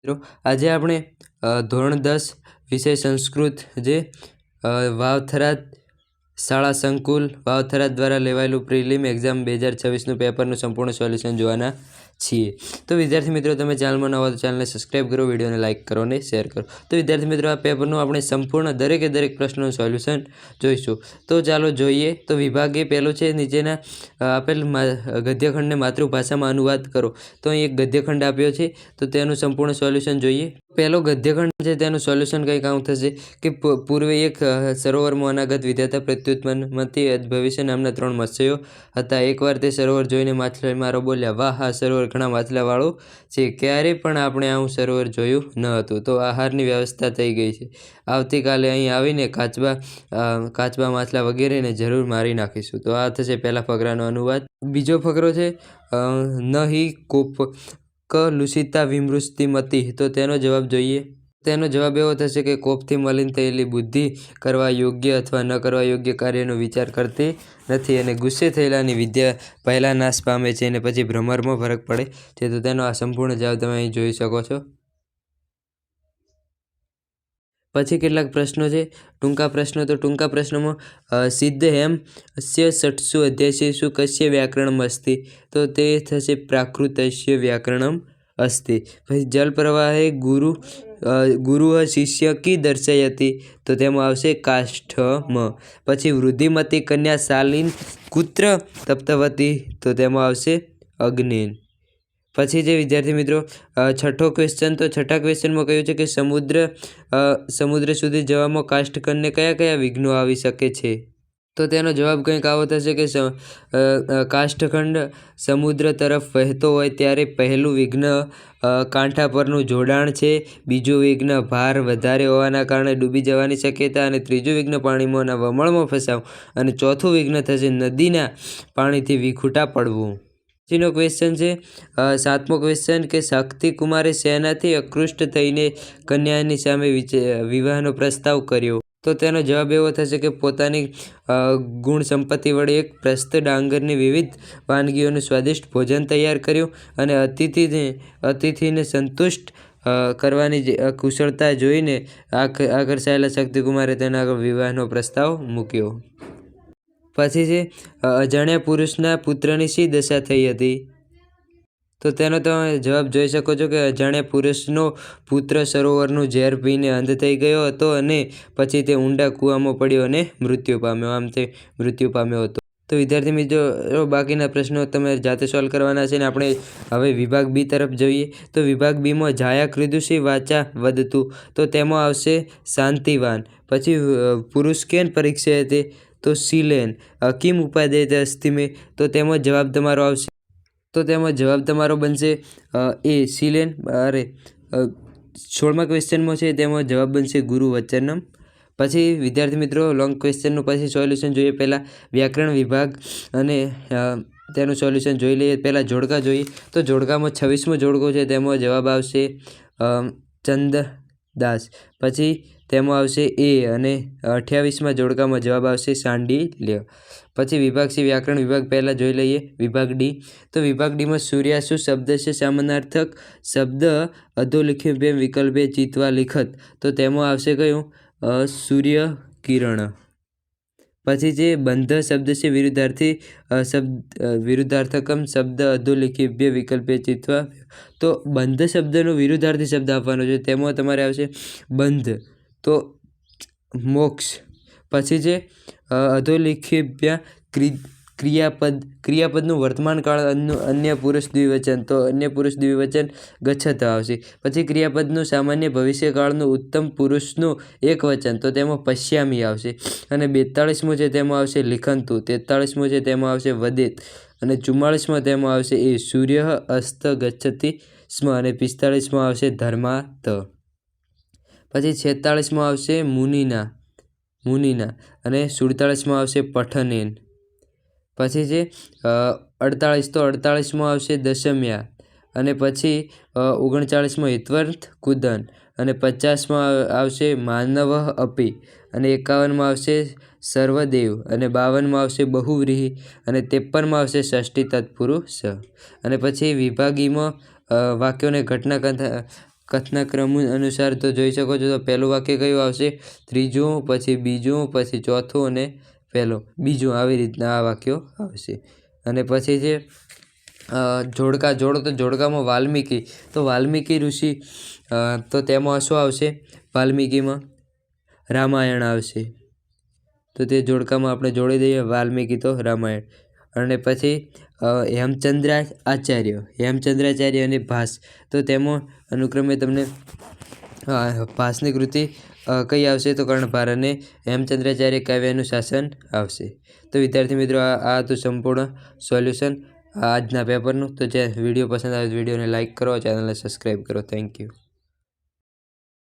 મિત્રો આજે આપણે ધોરણ 10 વિષય સંસ્કૃત જે વાવથરાદ શાળા સંકુલ વાવથરાદ દ્વારા લેવાયેલું પ્રિલિમ એક્ઝામ 2026નું પેપરનું સંપૂર્ણ સોલ્યુશન જોવાના છીએ। તો વિદ્યાર્થી મિત્રો, તમે ચેનલમાં નવા તો ચેનલને સબસ્ક્રાઈબ કરો, વિડીયોને લાઇક કરો અને શેર કરો। તો વિદ્યાર્થી મિત્રો, આ પેપરનું આપણે સંપૂર્ણ દરેક પ્રશ્નોનું સોલ્યુશન જોઈશું। તો ચાલો જોઈએ। તો વિભાગ એ પહેલો છે, નીચેના આપેલ ગદ્યખંડને માતૃભાષામાં અનુવાદ કરો। તો અહીં એક ગદ્યખંડ આપ્યો છે, તો તેનું સંપૂર્ણ સોલ્યુશન જોઈએ। પહેલો ગદ્યખંડ છે, તેનું સોલ્યુશન કંઈક આવું થશે કે પૂર્વે એક સરોવરમાં અનાગત વિધાતા પ્રત્યુત્પન્નમતી ભવિષ્ય નામના 3 મત્સ્યો હતા। એકવાર તે સરોવર જોઈને માછલીમારો બોલ્યા, વાહ, આ સરોવર ઘણા માછલાવાળું છે, ક્યારે પણ આપણે આવું સરોવર જોયું ન હતું। તો આહારની વ્યવસ્થા થઈ ગઈ છે, આવતીકાલે અહીં આવીને કાચબા માછલા વગેરેને જરૂર મારી નાખીશું। તો આ થશે પહેલા ફકરાનો અનુવાદ। બીજો ફકરો છે, ન હિ કોપક લુષિતા વિમૃષ્ટિમતી। તો તેનો જવાબ જોઈએ। તેનો જવાબ એવો થશે કે કોપથી મલિન થયેલી બુદ્ધિ કરવા યોગ્ય અથવા ન કરવા યોગ્ય કાર્યનો વિચાર કરતી નથી અને ગુસ્સે થયેલાની વિદ્યા પહેલાં નાશ પામે છે અને પછી ભ્રમરમાં ફરક પડે છે। તો તેનો આ સંપૂર્ણ જવાબ તમે અહીં જોઈ શકો છો। પછી કેટલાક પ્રશ્નો છે, ટૂંકા પ્રશ્નો। તો ટૂંકા પ્રશ્નોમાં સિદ્ધ હેમ અસ્ય ષટ્સુ અધ્યાયીષુ કસ્ય વ્યાકરણમ અસ્તિ। તો તે થશે પ્રાકૃતસ્ય વ્યાકરણમ અસ્તિ। પછી જલ પ્રવાહે ગુરુ શિષ્ય કી દર્શયતી। તો તેમાં આવશે કાષ્ઠમ। પછી વૃદ્ધિમતી કન્યા શાલિન કુત્ર તપ્તવતી। તો તેમાં આવશે અગ્નિન। પછી જે વિદ્યાર્થી મિત્રો છઠ્ઠો ક્વેશ્ચન, તો છઠ્ઠા ક્વેશ્ચનમાં કહ્યું છે કે સમુદ્ર સુધી જવામાં કાષ્ઠખંડને કયા વિઘ્નો આવી શકે છે। તો તેનો જવાબ કંઈક આવો થશે કે કાષ્ઠખંડ સમુદ્ર તરફ વહેતો હોય ત્યારે પહેલું વિઘ્ન કાંઠા પરનું જોડાણ છે, બીજું વિઘ્ન ભાર વધારે હોવાના કારણે ડૂબી જવાની શક્યતા, અને ત્રીજું વિઘ્ન પાણીમાંના વમળમાં ફસાવ, અને ચોથું વિઘ્ન થશે નદીના પાણીથી વિખૂટા પડવું। પછીનો ક્વેશ્ચન છે, સાતમો ક્વેશ્ચન કે શક્તિકુમારે સેનાથી આકૃષ્ટ થઈને કન્યાની સામે વિવાહનો પ્રસ્તાવ કર્યો। તો તેનો જવાબ એવો થશે કે પોતાની ગુણ સંપત્તિ વડે એક પ્રસ્ત ડાંગરની વિવિધ વાનગીઓનું સ્વાદિષ્ટ ભોજન તૈયાર કર્યું અને અતિથિને સંતુષ્ટ કરવાની કુશળતા જોઈને આકર્ષાયેલા શક્તિકુમારે તેના આગળ વિવાહનો પ્રસ્તાવ મૂક્યો। પછી છે, અજાણ્યા પુરુષના પુત્રની શી દશા થઈ હતી। તો તેનો તમે જવાબ જોઈ શકો છો કે અજાણ્યા પુરુષનો પુત્ર સરોવરનું ઝેર પીને અંધ થઈ ગયો હતો અને પછી તે ઊંડા કૂવામાં પડ્યો અને મૃત્યુ પામ્યો। આમ તે મૃત્યુ પામ્યો હતો। તો વિદ્યાર્થી મિત્રો, બાકીના પ્રશ્નો તમે જાતે સોલ્વ કરવાના છે અને આપણે હવે વિભાગ બી તરફ જોઈએ। તો વિભાગ બીમાં જાયા કૃદુષી વાચા વદતું। તો તેમાં આવશે શાંતિવાન। પછી પુરુષકેન પરીક્ષયતે। તો શીલેન। કિમ ઉપાદેયતે અસ્તિ મે। તો તેમાં જવાબ તમારો આવશે, તો તેમાં જવાબ તમારો બનશે એ શીલેન। 16મા ક્વેશ્ચનમાં છે, તેમાં જવાબ બનશે ગુરુ વચનમ। પછી વિદ્યાર્થી મિત્રો, લોંગ ક્વેશ્ચનનું પછી સોલ્યુશન જોઈએ। પહેલાં વ્યાકરણ વિભાગ અને તેનું સોલ્યુશન જોઈ લઈએ। પહેલાં જોડકા જોઈએ। તો જોડકામાં 26મો જોડકો છે, તેમાં જવાબ આવશે ચંદદાસ। પછી તેમાં આવશે એ, અને 28મા જોડકામાં જવાબ આવશે શાંડિલ્ય। પછી વિભાગ સી વ્યાકરણ વિભાગ પહેલાં જોઈ લઈએ। વિભાગ ડી, તો વિભાગ ડીમાં સૂર્યાસુ શબ્દ છે સામાનાર્થક શબ્દ અધોલિખ્ય વિકલ્પે ચિત્વા લિખત। તો તેમાં આવશે કયું? સૂર્ય કિરણ। પછી જે બંધ શબ્દ છે વિરુદ્ધાર્થકમ શબ્દ અધોલિખિભ્ય વિકલ્પે ચિત્વા। તો બંધ શબ્દનો વિરુદ્ધાર્થી શબ્દ આપવાનો છે, તેમાં તમારે આવશે બંધ, તો મોક્ષ। પછી જે અધોલિખિભ્ય ક્રિયાપદનું વર્તમાન કાળ અન્ય પુરુષ દ્વિવચન। તો અન્ય પુરુષ દ્વિવચન ગચ્છત આવશે। પછી ક્રિયાપદનું સામાન્ય ભવિષ્યકાળનું ઉત્તમ પુરુષનું એક વચન। તો તેમાં પશ્યામી આવશે। અને 42મો છે, તેમાં આવશે લિખંતુ। 43મો છે, તેમાં આવશે વદેત। અને 44માં તેમાં આવશે એ સૂર્ય અસ્ત ગચ્છતિ સ્મ। અને 45માં આવશે ધર્માત। પછી 46માં આવશે મુનિના। અને 47માં આવશે પઠનેન। પછી છે 48, તો 48માં આવશે દશમ્યા। અને પછી 39માં હિતવર્થ કુદન। અને 50માં આવશે માનવ અપી। અને 51માં આવશે સર્વદેવ। અને 52માં આવશે બહુવ્રીહી। અને 53માં આવશે ષષ્ઠી તત્પુરુષ। અને પછી વિભાગીમાં વાક્યોને ઘટના કથના ક્રમ અનુસાર તો જોઈ શકો છો. તો પહેલું વાક્ય કયું આવશે? ત્રીજું, પછી બીજું, પછી ચોથું અને પહેલું બીજું, આવી રીતના આ વાક્યો આવશે. અને પછી છે જોડકા. તો જોડકામાં વાલ્મીકી. તો વાલ્મીકી ઋષિ, તો તેમાં શું આવશે? વાલ્મીકીમાં રામાયણ આવશે. તો તે જોડકામાં આપણે જોડી દઈએ વાલ્મીકી તો રામાયણ. અને પછી હેમચંદ્રાચાર્ય અને ભાસ. તો તેમાં અનુક્રમે તમને ભાસની કૃતિ કઈ આવશે? તો કર્ણભાર. અને હેમચંદ્રાચાર્ય કાવ્યનું શાસન આવશે. તો વિદ્યાર્થી મિત્રો, આ હતું સંપૂર્ણ સોલ્યુશન આજના પેપરનું. તો જે વિડીયો પસંદ આવે વિડીયોને લાઇક કરો, ચેનલને સબસ્ક્રાઈબ કરો. Thank you.